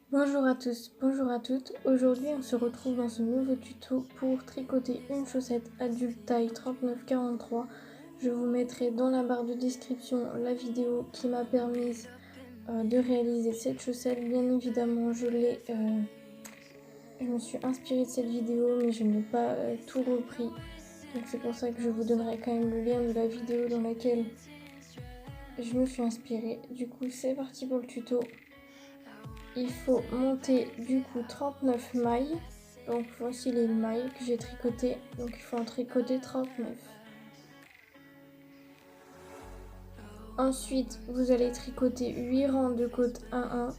Bonjour à tous, bonjour à toutes. Aujourd'hui, on se retrouve dans ce nouveau tuto pour tricoter une chaussette adulte taille 39-43. Je vous mettrai dans la barre de description la vidéo qui m'a permis de réaliser cette chaussette. Bien évidemment, je me suis inspirée de cette vidéo, mais je n'ai pas tout repris. Donc c'est pour ça que je vous donnerai quand même le lien de la vidéo dans laquelle je me suis inspirée. Du coup, c'est parti pour le tuto. Il faut monter du coup 39 mailles. Donc voici les mailles que j'ai tricotées. Donc il faut en tricoter 39. Ensuite, vous allez tricoter 8 rangs de côtes 1-1.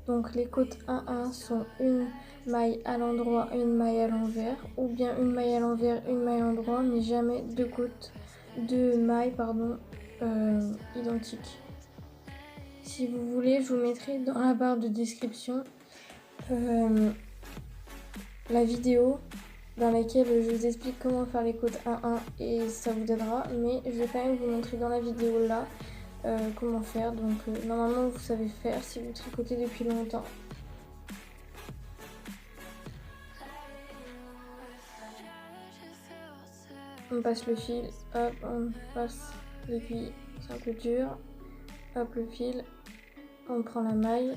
Donc les côtes 1-1 sont une maille à l'endroit et une maille à l'envers. Ou bien une maille à l'envers, une maille à l'endroit, mais jamais deux mailles identiques. Si vous voulez, je vous mettrai dans la barre de description la vidéo dans laquelle je vous explique comment faire les côtes 1-1 et ça vous aidera, mais je vais quand même vous montrer dans la vidéo là comment faire. Donc normalement vous savez faire si vous tricotez depuis longtemps. On passe le fil, hop, on passe l'aiguille, c'est un peu dur, hop le fil, on prend la maille.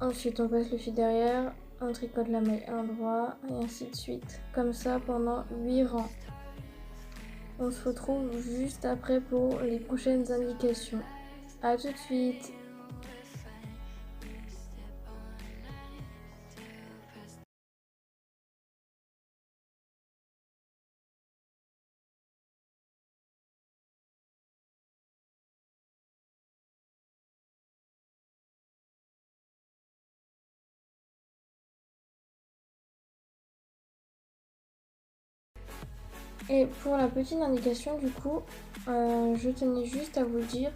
Ensuite on passe le fil derrière, on tricote la maille à l'endroit et ainsi de suite, comme ça pendant 8 rangs. On se retrouve juste après pour les prochaines indications. A tout de suite! Et pour la petite indication du coup, je tenais juste à vous dire,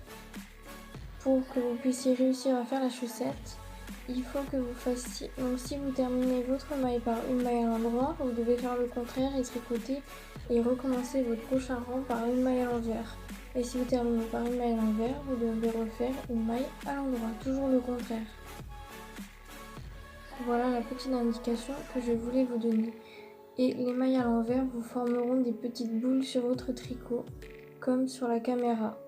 pour que vous puissiez réussir à faire la chaussette, il faut que vous fassiez, donc si vous terminez votre maille par une maille à l'endroit, vous devez faire le contraire et tricoter et recommencer votre prochain rang par une maille à l'envers. Et si vous terminez par une maille à l'envers, vous devez refaire une maille à l'endroit, toujours le contraire. Voilà la petite indication que je voulais vous donner. Et les mailles à l'envers vous formeront des petites boules sur votre tricot, comme sur la caméra.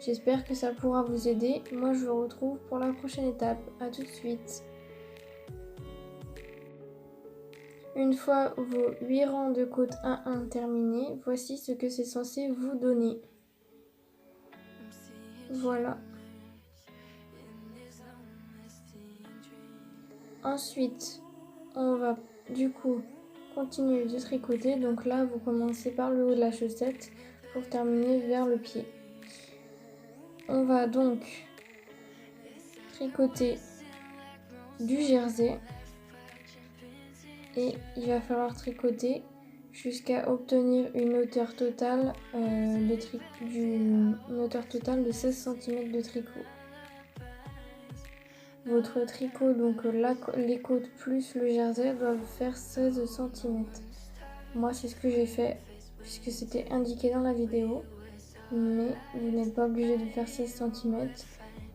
J'espère que ça pourra vous aider. Moi je vous retrouve pour la prochaine étape. A tout de suite. Une fois vos 8 rangs de côtes 1-1 terminés, voici ce que c'est censé vous donner. Voilà. Ensuite, on va du coup continuer de tricoter. Donc là, vous commencez par le haut de la chaussette pour terminer vers le pied. On va donc tricoter du jersey et il va falloir tricoter jusqu'à obtenir une hauteur totale de 16 cm de tricot. Votre tricot, donc les côtes plus le jersey, doivent faire 16 cm. Moi c'est ce que j'ai fait puisque c'était indiqué dans la vidéo, mais vous n'êtes pas obligé de faire 16 cm.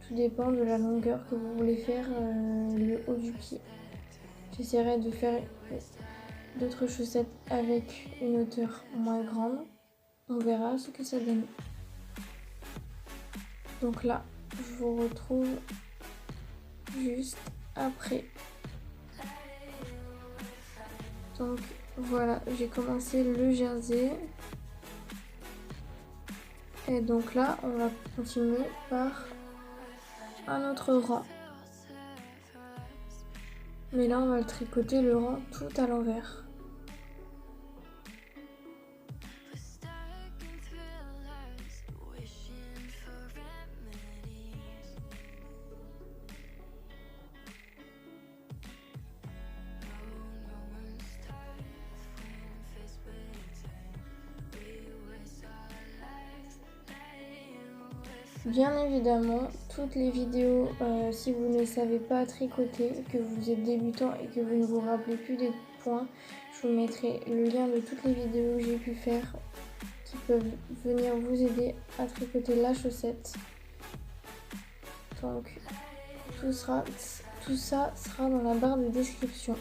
Tout dépend de la longueur que vous voulez faire le haut du pied. J'essaierai de faire d'autres chaussettes avec une hauteur moins grande. On verra ce que ça donne. Donc là, je vous retrouve juste après. Donc voilà, j'ai commencé le jersey. Et donc là, on va continuer par un autre rang. Mais là, on va le tricoter le rang tout à l'envers. Bien évidemment, toutes les vidéos, si vous ne savez pas tricoter, que vous êtes débutant et que vous ne vous rappelez plus des points, je vous mettrai le lien de toutes les vidéos que j'ai pu faire qui peuvent venir vous aider à tricoter la chaussette. Donc tout ça sera dans la barre de description.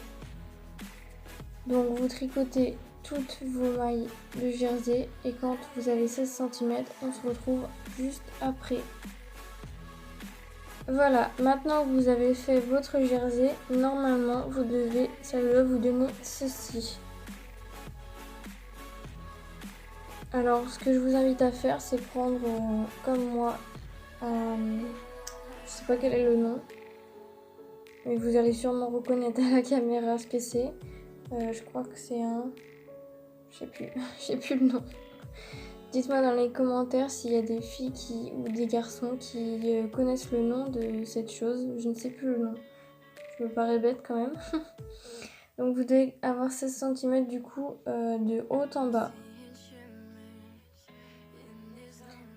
Donc vous tricotez toutes vos mailles de jersey et quand vous avez 16 cm, on se retrouve juste après. Voilà, maintenant que vous avez fait votre jersey, normalement ça doit vous donner ceci. Alors ce que je vous invite à faire, c'est prendre comme moi, je sais pas quel est le nom, mais vous allez sûrement reconnaître à la caméra ce que c'est. Je crois que c'est un... Je sais plus le nom. Dites-moi dans les commentaires s'il y a des filles ou des garçons qui connaissent le nom de cette chose. Je ne sais plus le nom. Je me parais bête quand même. Donc vous devez avoir 16 cm du coup de haut en bas.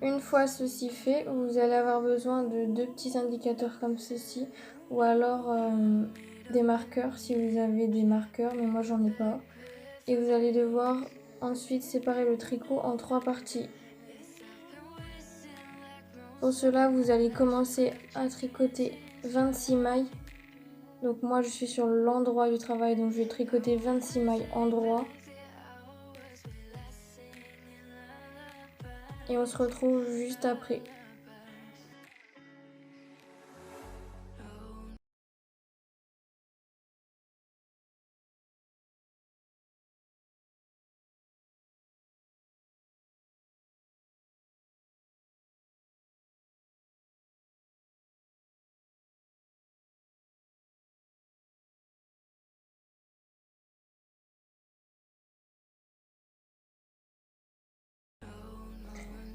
Une fois ceci fait, vous allez avoir besoin de 2 petits indicateurs comme ceci ou alors des marqueurs si vous avez des marqueurs, mais moi j'en ai pas. Et vous allez devoir ensuite séparer le tricot en 3 parties. Pour cela, vous allez commencer à tricoter 26 mailles. Donc moi je suis sur l'endroit du travail, donc je vais tricoter 26 mailles endroit. Et on se retrouve juste après.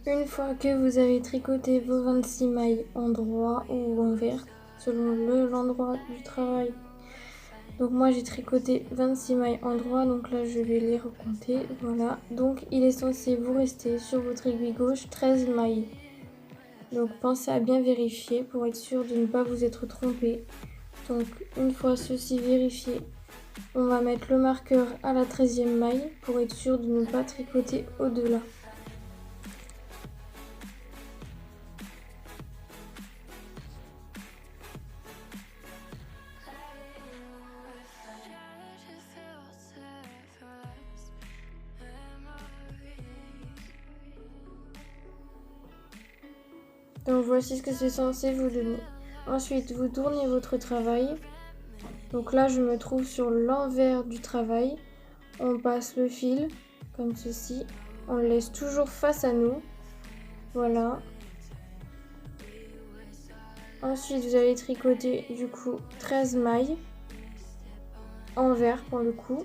Une fois que vous avez tricoté vos 26 mailles endroit ou envers, selon l'endroit du travail. Donc moi j'ai tricoté 26 mailles endroit, donc là je vais les recompter, voilà. Donc il est censé vous rester sur votre aiguille gauche 13 mailles. Donc pensez à bien vérifier pour être sûr de ne pas vous être trompé. Donc une fois ceci vérifié, on va mettre le marqueur à la 13e maille pour être sûr de ne pas tricoter au-delà. Donc voici ce que c'est censé vous donner. Ensuite, vous tournez votre travail. Donc là, je me trouve sur l'envers du travail. On passe le fil, comme ceci. On le laisse toujours face à nous. Voilà. Ensuite, vous allez tricoter du coup 13 mailles. Envers pour le coup.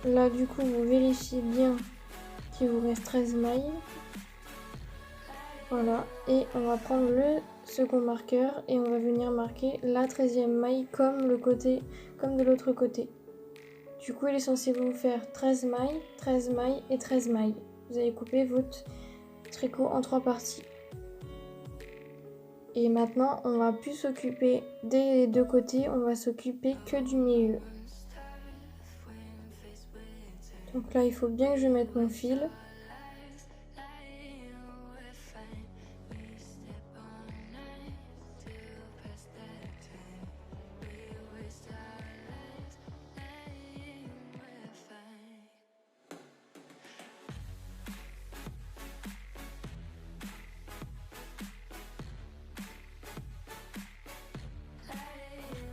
Là, du coup, vous vérifiez bien qu'il vous reste 13 mailles. Voilà. Et on va prendre le second marqueur et on va venir marquer la 13e maille comme de l'autre côté. Du coup, il est censé vous faire 13 mailles, 13 mailles et 13 mailles. Vous allez couper votre tricot en 3 parties. Et maintenant, on va plus s'occuper des deux côtés, on va s'occuper que du milieu. Donc là, il faut bien que je mette mon fil.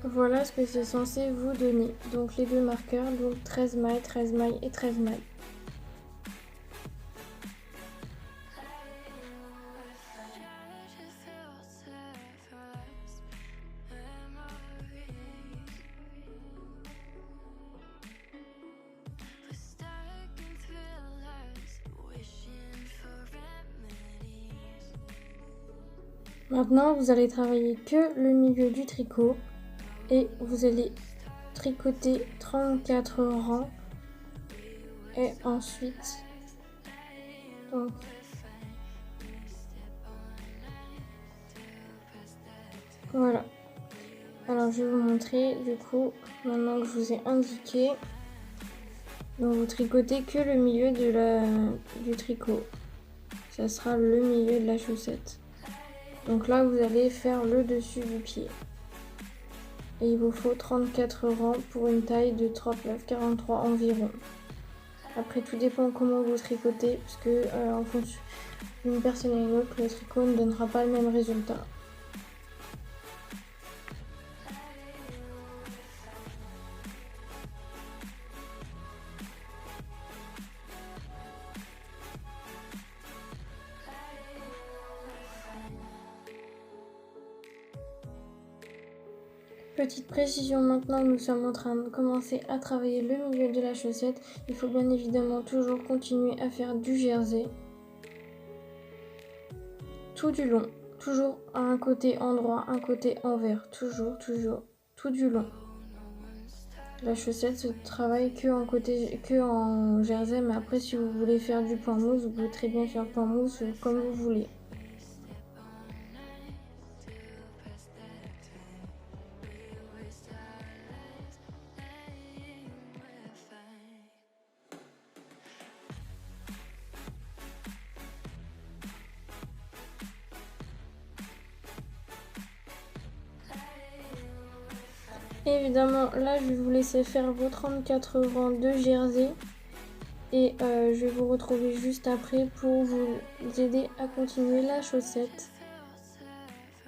Voilà ce que c'est censé vous donner. Donc les deux marqueurs, donc 13 mailles, 13 mailles et 13 mailles. Maintenant, vous allez travailler que le milieu du tricot et vous allez tricoter 34 rangs et ensuite donc voilà. Alors je vais vous montrer du coup maintenant que je vous ai indiqué. Donc vous tricotez que le milieu du tricot. Ça sera le milieu de la chaussette. Donc là vous allez faire le dessus du pied. Et il vous faut 34 rangs pour une taille de 39-43 environ. Après tout dépend comment vous tricotez, parce que en fonction d'une personne à une autre, le tricot ne donnera pas le même résultat. Petite précision, maintenant que nous sommes en train de commencer à travailler le milieu de la chaussette, il faut bien évidemment toujours continuer à faire du jersey. Tout du long, toujours un côté endroit, un côté envers, toujours, tout du long. La chaussette se travaille que en jersey, mais après si vous voulez faire du point mousse, vous pouvez très bien faire point mousse comme vous voulez. Évidemment, là, je vais vous laisser faire vos 34 rangs de jersey et je vais vous retrouver juste après pour vous aider à continuer la chaussette.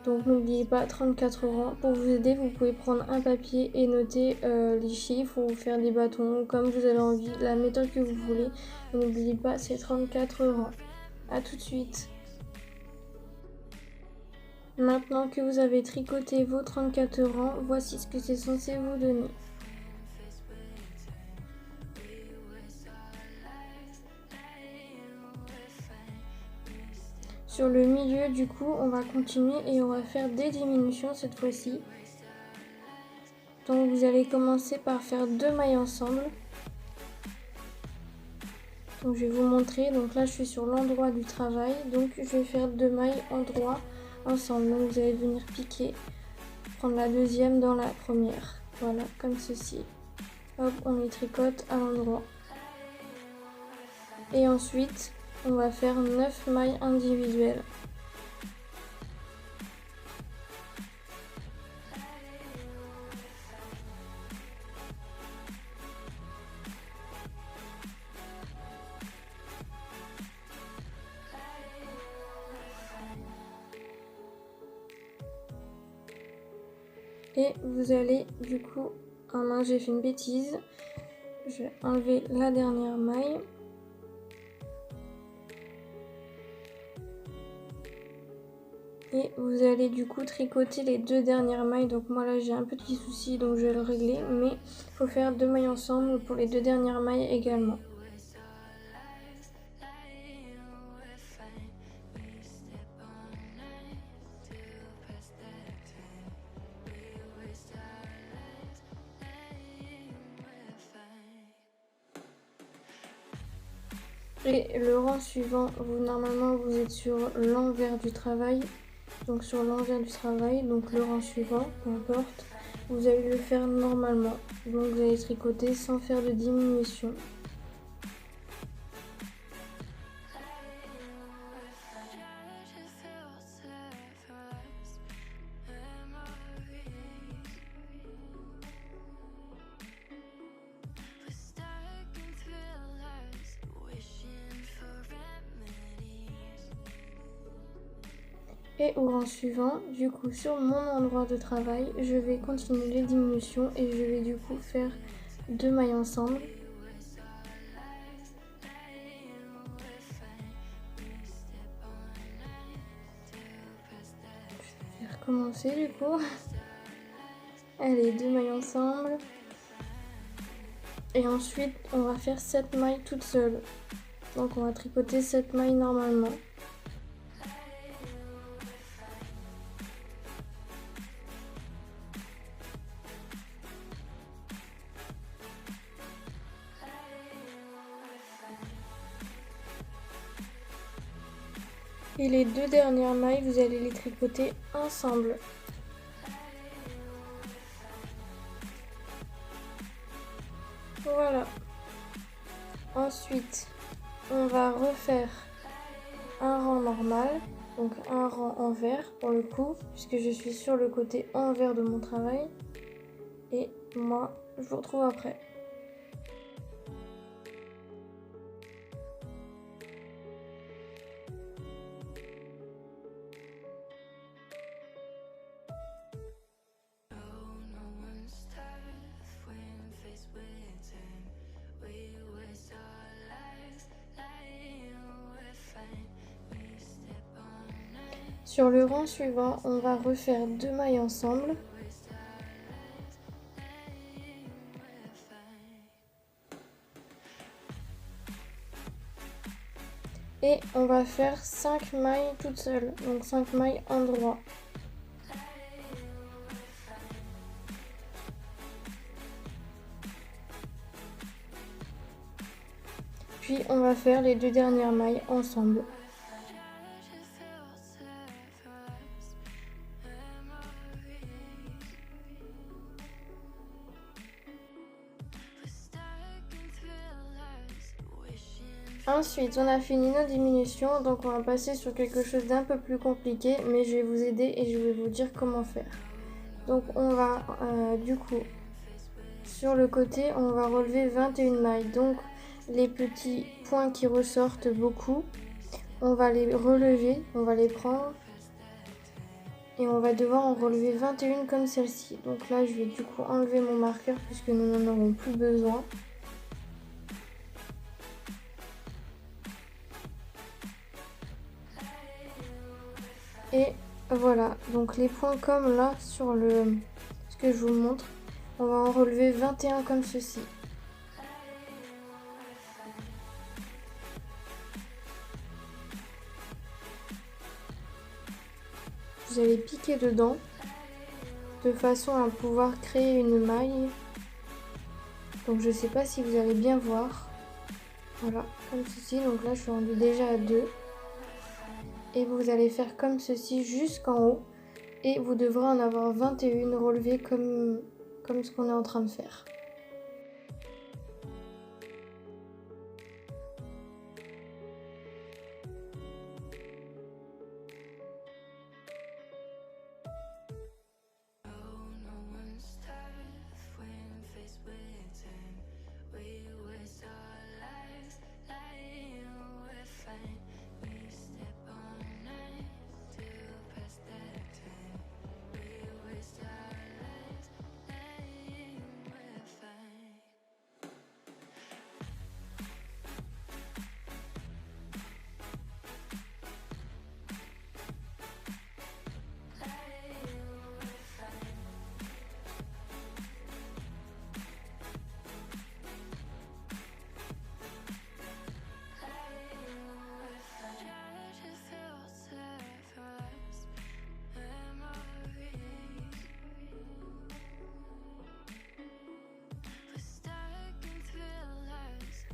Donc n'oubliez pas 34 rangs. Pour vous aider, vous pouvez prendre un papier et noter les chiffres ou faire des bâtons comme vous avez envie, la méthode que vous voulez. N'oubliez pas ces 34 rangs. A tout de suite. Maintenant que vous avez tricoté vos 34 rangs, voici ce que c'est censé vous donner. Sur le milieu, du coup, on va continuer et on va faire des diminutions cette fois-ci. Donc vous allez commencer par faire 2 mailles ensemble. Donc je vais vous montrer. Donc là, je suis sur l'endroit du travail. Donc je vais faire 2 mailles endroit ensemble. Donc vous allez venir piquer, prendre la deuxième dans la première. Voilà, comme ceci. Hop, on les tricote à l'endroit. Et ensuite, on va faire 9 mailles individuelles. Et vous allez du coup, j'ai fait une bêtise, je vais enlever la dernière maille. Et vous allez du coup tricoter les 2 dernières mailles. Donc moi là j'ai un petit souci, donc je vais le régler. Mais il faut faire 2 mailles ensemble pour les 2 dernières mailles également. Et le rang suivant, normalement vous êtes sur l'envers du travail. Donc sur l'envers du travail, donc le rang suivant, peu importe, vous allez le faire normalement. Donc vous allez tricoter sans faire de diminution. Et au rang suivant, du coup sur mon endroit de travail, je vais continuer les diminutions et je vais du coup faire 2 mailles ensemble. Je vais recommencer du coup. Allez, 2 mailles ensemble. Et ensuite, on va faire 7 mailles toutes seules. Donc on va tricoter 7 mailles normalement. Et les 2 dernières mailles, vous allez les tricoter ensemble. Voilà. Ensuite, on va refaire un rang normal, donc un rang envers pour le coup, puisque je suis sur le côté envers de mon travail. Et moi, je vous retrouve après. Sur le rang suivant, on va refaire 2 mailles ensemble. Et on va faire 5 mailles toutes seules, donc 5 mailles en droit. Puis on va faire les 2 dernières mailles ensemble. Ensuite, on a fini nos diminutions, donc on va passer sur quelque chose d'un peu plus compliqué, mais je vais vous aider et je vais vous dire comment faire. Donc on va, du coup, sur le côté, on va relever 21 mailles. Donc les petits points qui ressortent beaucoup, on va les relever, on va les prendre et on va devoir en relever 21 comme celle-ci. Donc là, je vais du coup enlever mon marqueur puisque nous n'en aurons plus besoin. Et voilà, donc les points comme là sur ce que je vous montre, on va en relever 21 comme ceci. Vous allez piquer dedans de façon à pouvoir créer une maille. Donc je ne sais pas si vous allez bien voir. Voilà, comme ceci. Donc là je suis rendue déjà à 2. Et vous allez faire comme ceci jusqu'en haut. Et vous devrez en avoir 21 relevées comme ce qu'on est en train de faire.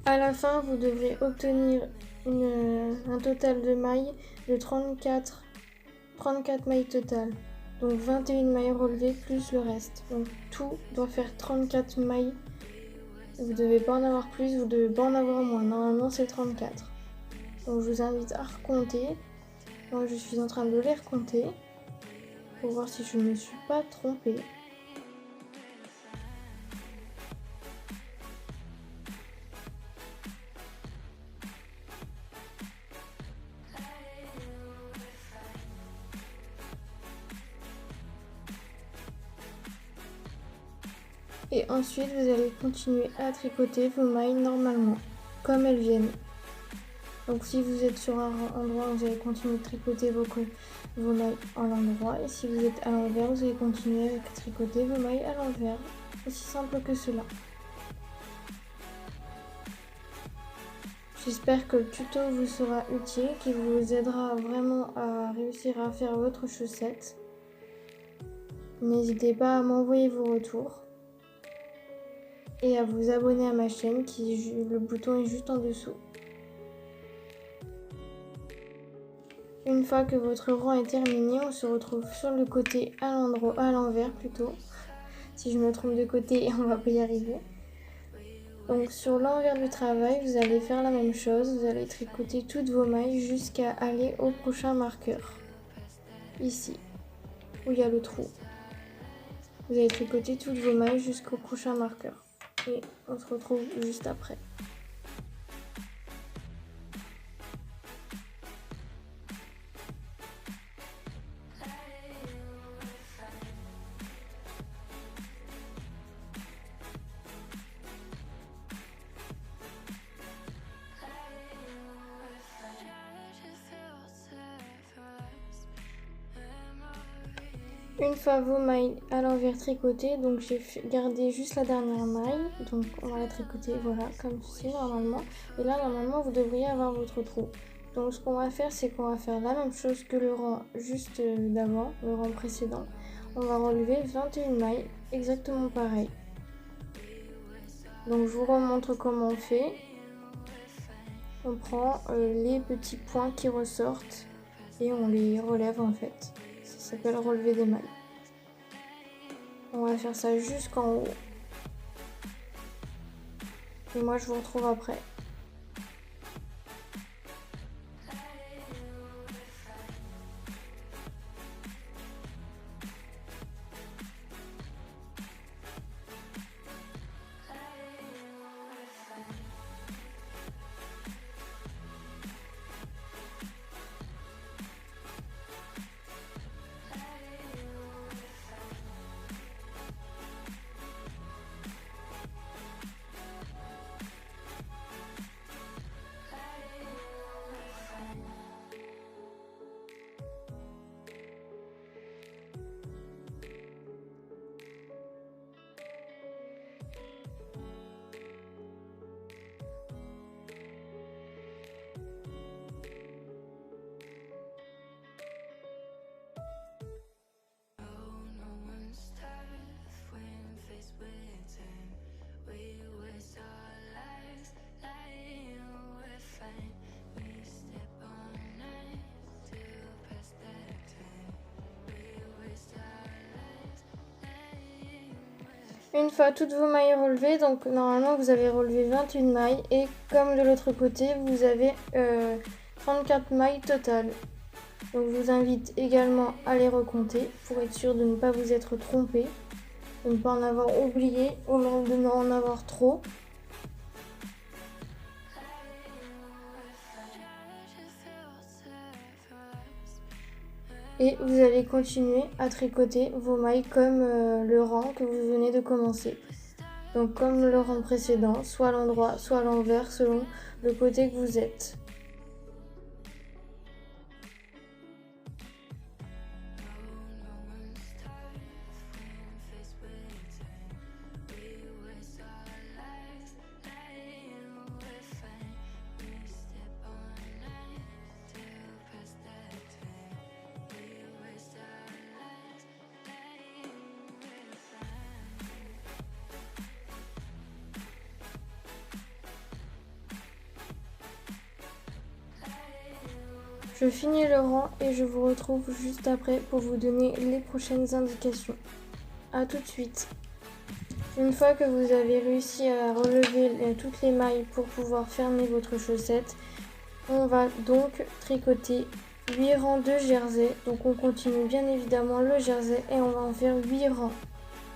À la fin, vous devrez obtenir un total de mailles de 34 mailles totales. Donc 21 mailles relevées plus le reste. Donc tout doit faire 34 mailles. Vous ne devez pas en avoir plus, vous ne devez pas en avoir moins. Normalement c'est 34. Donc je vous invite à recompter. Moi je suis en train de les recompter pour voir si je ne me suis pas trompée. Et ensuite, vous allez continuer à tricoter vos mailles normalement, comme elles viennent. Donc si vous êtes sur un endroit, vous allez continuer de tricoter vos mailles à l'endroit. Et si vous êtes à l'envers, vous allez continuer à tricoter vos mailles à l'envers. Aussi simple que cela. J'espère que le tuto vous sera utile, qu'il vous aidera vraiment à réussir à faire votre chaussette. N'hésitez pas à m'envoyer vos retours. Et à vous abonner à ma chaîne, le bouton est juste en dessous. Une fois que votre rang est terminé, on se retrouve sur le côté à l'envers plutôt. Si je me trompe de côté, on va pas y arriver. Donc sur l'envers du travail, vous allez faire la même chose. Vous allez tricoter toutes vos mailles jusqu'à aller au prochain marqueur. Ici, où il y a le trou. Vous allez tricoter toutes vos mailles jusqu'au prochain marqueur. Et on se retrouve juste après. Une fois vos mailles à l'envers tricotées, donc j'ai gardé juste la dernière maille, donc on va la tricoter voilà comme ceci normalement, et là normalement vous devriez avoir votre trou. Donc ce qu'on va faire, c'est qu'on va faire la même chose que le rang juste d'avant, le rang précédent. On va relever 21 mailles, exactement pareil. Donc je vous remontre comment on fait. On prend les petits points qui ressortent et on les relève en fait. Ça s'appelle relever des mailles. On va faire ça jusqu'en haut. Et moi je vous retrouve après. Une fois toutes vos mailles relevées, donc normalement vous avez relevé 21 mailles et comme de l'autre côté vous avez 34 mailles totales. Donc je vous invite également à les recompter pour être sûr de ne pas vous être trompé, de ne pas en avoir oublié ou même de n'en avoir trop. Et vous allez continuer à tricoter vos mailles comme le rang que vous venez de commencer. Donc comme le rang précédent, soit à l'endroit, soit à l'envers selon le côté que vous êtes. Je finis le rang et je vous retrouve juste après pour vous donner les prochaines indications. A tout de suite. Une fois que vous avez réussi à relever toutes les mailles pour pouvoir fermer votre chaussette, on va donc tricoter 8 rangs de jersey. Donc on continue bien évidemment le jersey et on va en faire 8 rangs.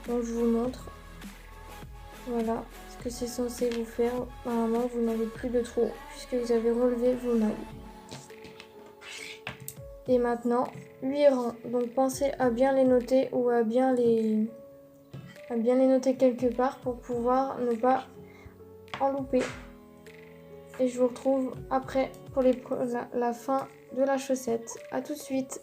Donc je vous montre. Voilà ce que c'est censé vous faire. Normalement vous n'avez plus de trou puisque vous avez relevé vos mailles. Et maintenant, 8 rangs. Donc pensez à bien les noter ou à bien les noter quelque part pour pouvoir ne pas en louper. Et je vous retrouve après pour la fin de la chaussette. A tout de suite.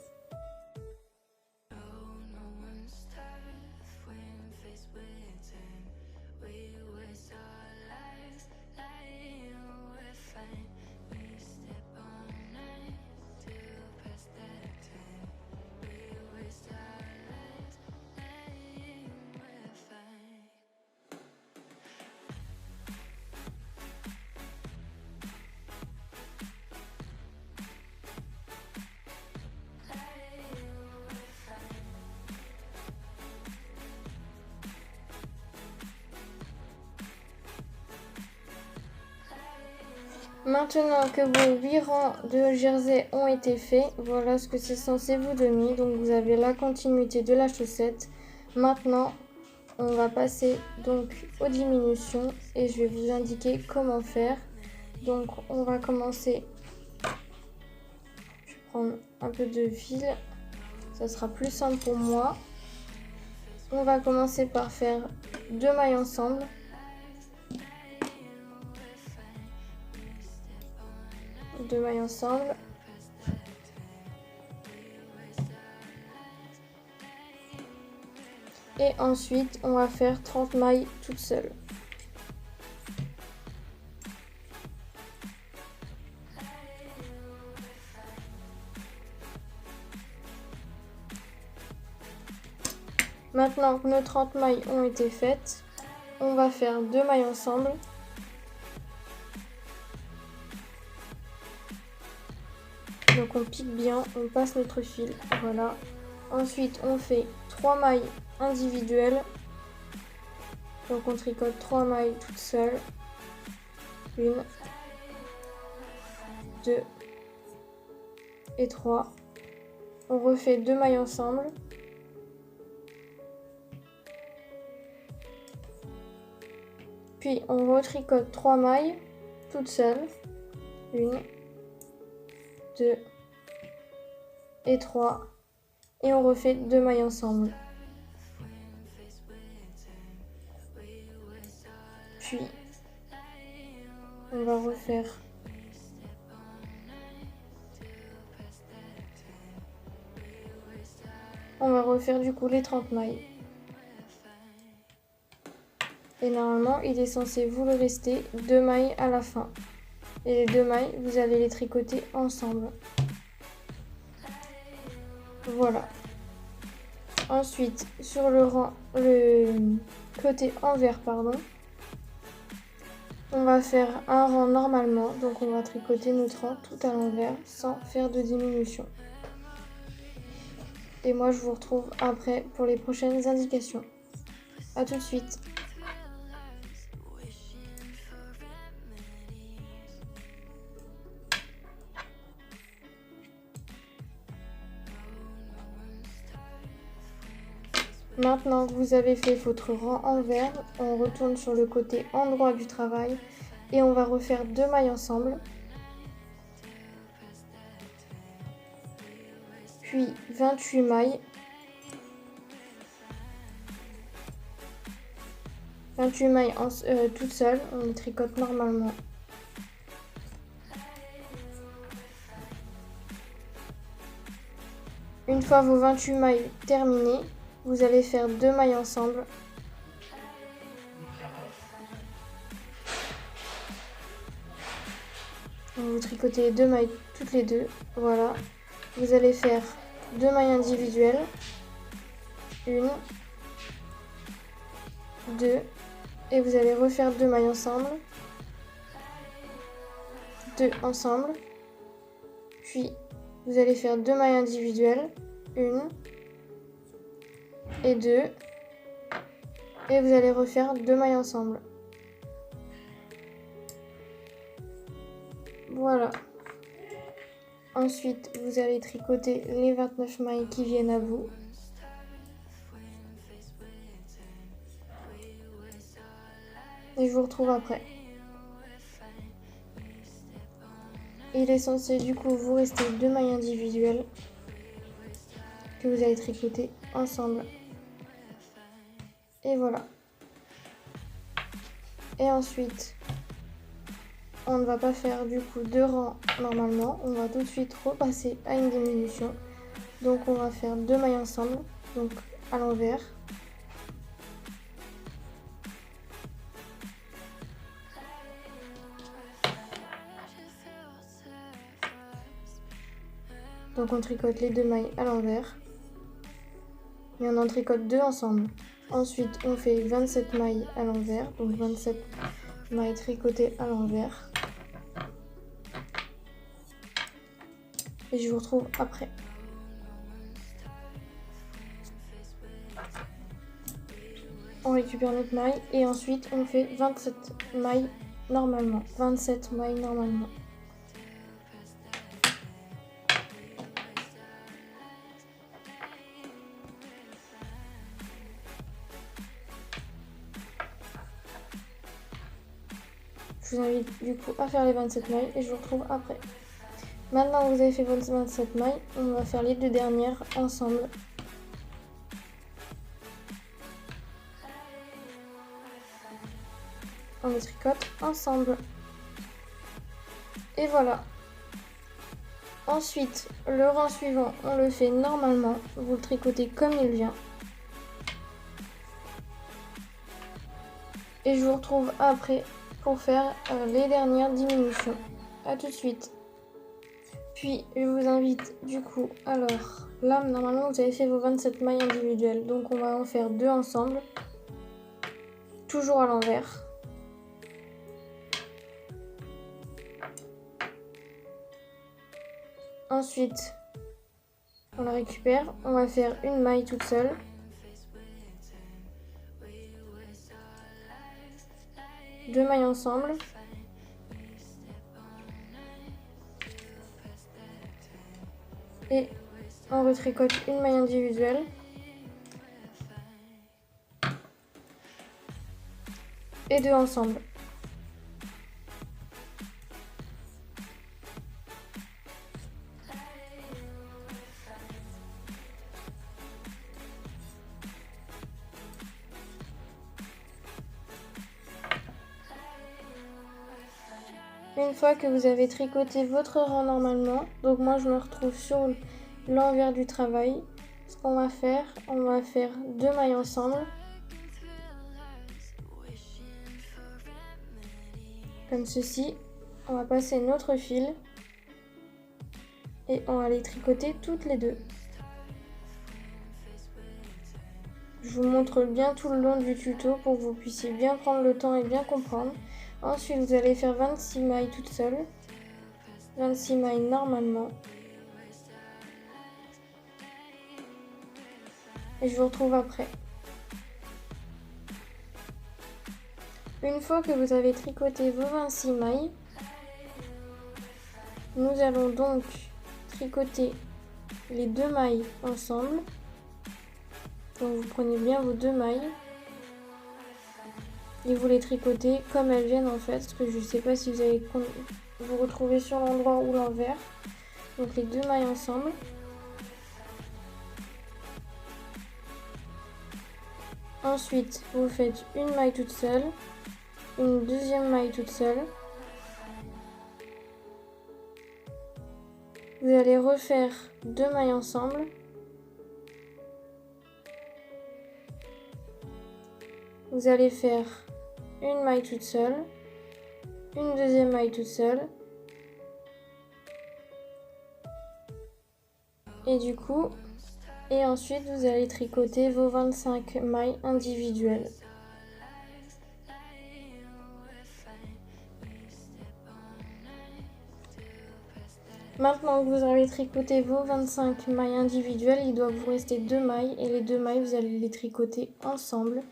Maintenant que vos 8 rangs de jersey ont été faits, voilà ce que c'est censé vous donner. Donc vous avez la continuité de la chaussette. Maintenant, on va passer donc aux diminutions et je vais vous indiquer comment faire. Donc on va commencer. Je vais prendre un peu de fil, ça sera plus simple pour moi. On va commencer par faire 2 mailles ensemble. Deux mailles ensemble. Et ensuite, on va faire 30 mailles toutes seules. Maintenant que nos 30 mailles ont été faites, on va faire 2 mailles ensemble. Donc on pique bien, on passe notre fil, voilà. Ensuite, on fait 3 mailles individuelles. Donc on tricote 3 mailles toutes seules. 1, 2 et 3. On refait 2 mailles ensemble. Puis on retricote 3 mailles toutes seules. 1, 2 et 3. Et on refait 2 mailles ensemble. Puis on va refaire du coup les 30 mailles. Et normalement, il est censé vous le rester 2 mailles à la fin. Et les 2 mailles, vous allez les tricoter ensemble. Voilà. Ensuite, sur le côté envers, on va faire un rang normalement. Donc on va tricoter notre rang tout à l'envers sans faire de diminution. Et moi, je vous retrouve après pour les prochaines indications. A tout de suite. Maintenant que vous avez fait votre rang envers, on retourne sur le côté endroit du travail et on va refaire 2 mailles ensemble. Puis 28 mailles. 28 mailles toutes seules, on les tricote normalement. Une fois vos 28 mailles terminées, vous allez faire 2 mailles ensemble. Vous tricotez les 2 mailles toutes les deux, voilà. Vous allez faire 2 mailles individuelles. 1, 2, et vous allez refaire 2 mailles ensemble. 2 ensemble. Puis vous allez faire 2 mailles individuelles. 1 et 2. Et vous allez refaire 2 mailles ensemble. Voilà. Ensuite, vous allez tricoter les 29 mailles qui viennent à bout. Et je vous retrouve après. Il est censé du coup vous rester 2 mailles individuelles que vous allez tricoter ensemble. Et voilà. Et ensuite, on ne va pas faire du coup 2 rangs normalement. On va tout de suite repasser à une diminution. Donc on va faire 2 mailles ensemble, donc à l'envers. Donc on tricote les 2 mailles à l'envers. Et on en tricote 2 ensemble. Ensuite, on fait 27 mailles à l'envers, donc 27 mailles tricotées à l'envers. Et je vous retrouve après. On récupère notre maille et ensuite on fait 27 mailles normalement, 27 mailles normalement. Je vous invite du coup à faire les 27 mailles et je vous retrouve après. Maintenant que vous avez fait vos 27 mailles, on va faire les deux dernières ensemble. On les tricote ensemble. Et voilà. Ensuite, le rang suivant, on le fait normalement. Vous le tricotez comme il vient. Et je vous retrouve après pour faire les dernières diminutions. A tout de suite. Puis je vous invite du coup, alors là normalement vous avez fait vos 27 mailles individuelles. Donc on va en faire 2 ensemble. Toujours à l'envers. Ensuite, on la récupère. On va faire une maille toute seule. Deux mailles ensemble. Et on retricote une maille individuelle. Et 2 ensemble. Une fois que vous avez tricoté votre rang normalement, donc moi je me retrouve sur l'envers du travail. Ce qu'on va faire, on va faire 2 mailles ensemble. Comme ceci. On va passer notre fil. Et on va les tricoter toutes les deux. Je vous montre bien tout le long du tuto pour que vous puissiez bien prendre le temps et bien comprendre. Ensuite, vous allez faire 26 mailles toutes seules. 26 mailles normalement. Et je vous retrouve après. Une fois que vous avez tricoté vos 26 mailles, nous allons donc tricoter les 2 mailles ensemble. Donc vous prenez bien vos 2 mailles. Et vous les tricotez comme elles viennent en fait, parce que je ne sais pas si vous allez vous retrouver sur l'endroit ou l'envers. Donc les 2 mailles ensemble. Ensuite, vous faites une maille toute seule, une deuxième maille toute seule. Vous allez refaire 2 mailles ensemble. Vous allez faire une maille toute seule, une deuxième maille toute seule. Et du coup, ensuite vous allez tricoter vos 25 mailles individuelles. Maintenant que vous avez tricoté vos 25 mailles individuelles, il doit vous rester 2 mailles et les 2 mailles vous allez les tricoter ensemble.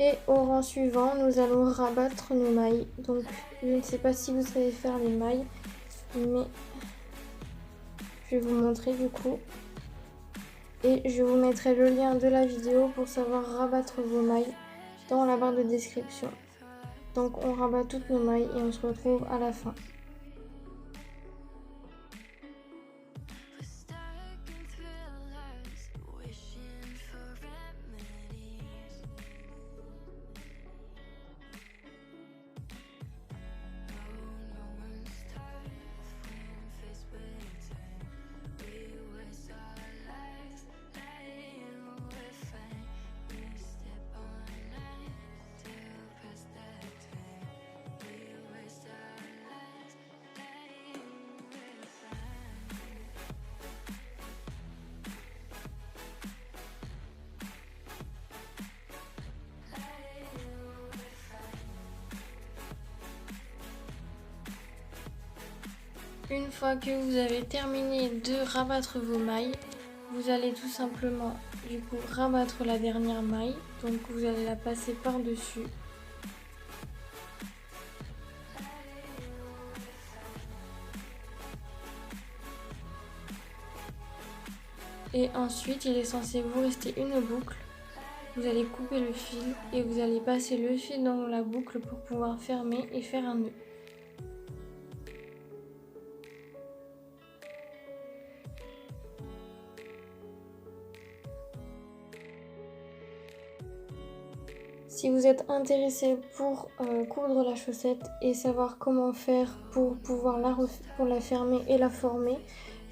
Et au rang suivant, nous allons rabattre nos mailles. Donc je ne sais pas si vous savez faire les mailles, mais je vais vous montrer du coup. Et je vous mettrai le lien de la vidéo pour savoir rabattre vos mailles dans la barre de description. Donc on rabat toutes nos mailles et on se retrouve à la fin. Une fois que vous avez terminé de rabattre vos mailles, vous allez tout simplement du coup rabattre la dernière maille, donc vous allez la passer par-dessus. Et ensuite il est censé vous rester une boucle. Vous allez couper le fil et vous allez passer le fil dans la boucle pour pouvoir fermer et faire un nœud. Si vous êtes intéressé pour coudre la chaussette et savoir comment faire pour pouvoir la fermer et la former,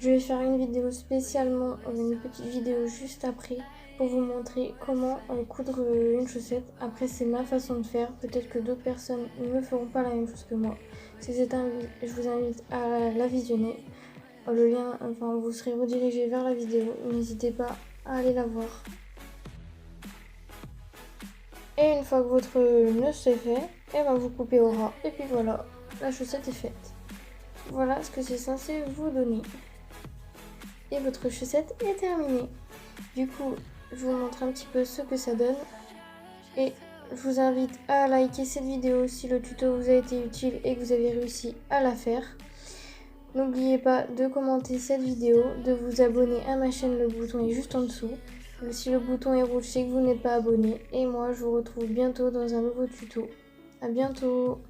je vais faire une vidéo spécialement, une petite vidéo juste après pour vous montrer comment coudre une chaussette. Après c'est ma façon de faire, peut-être que d'autres personnes ne feront pas la même chose que moi. Si c'est je vous invite à la visionner. Le lien, vous serez redirigé vers la vidéo, n'hésitez pas à aller la voir. Et une fois que votre nœud c'est fait, et vous coupez au ras. Et puis voilà, la chaussette est faite. Voilà ce que c'est censé vous donner. Et votre chaussette est terminée. Du coup, je vous montre un petit peu ce que ça donne. Et je vous invite à liker cette vidéo si le tuto vous a été utile et que vous avez réussi à la faire. N'oubliez pas de commenter cette vidéo, de vous abonner à ma chaîne, le bouton est juste en dessous. Si le bouton est rouge, c'est que vous n'êtes pas abonné. Et moi, je vous retrouve bientôt dans un nouveau tuto. À bientôt!